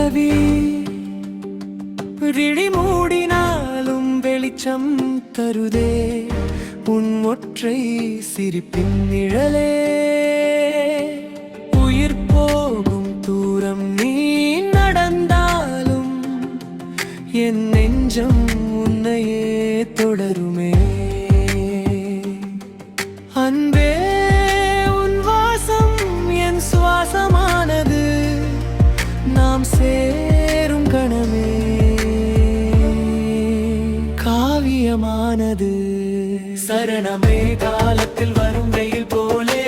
நிலவி விழி மூடினாலும் வெளிச்சம் தருதே உன் ஒற்றை சிரிப்பின் நிழலே. உயிர் போகும் தூரம் நீ நடந்தாலும் என் நெஞ்சம் உன்னையே தொடருமே. அன்பே உன் வாசம் என் சுவாசமானது, நாம் சேரும் கணமே காவியமானது. சரணமே காலத்தில் வரும் வெயில் போலே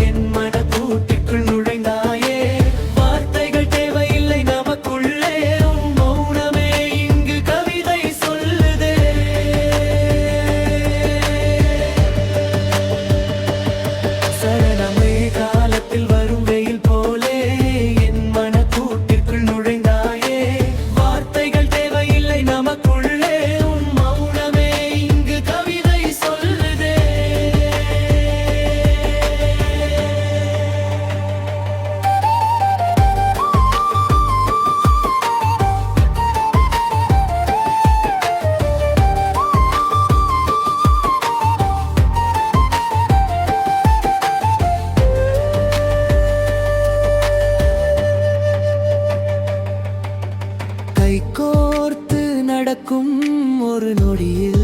என் மனக்கூட்டிற்குள் நுழைந்தாயே. வார்த்தைகள் தேவையில்லை நமக்குள்ளே, உன் மௌனமே இங்கு கவிதை சொல்லுதே. சரணமே காலத்தில் வரும் வெயில் போலே என் மனக்கூட்டிற்குள் நுழைந்தாயே. வார்த்தைகள் தேவையில்லை நமக்குள்ளே, உன் மௌனமே இங்கு கவிதை சொல்லுதே. கை கோர்த்து நடக்கும் ஒரு நொடியில்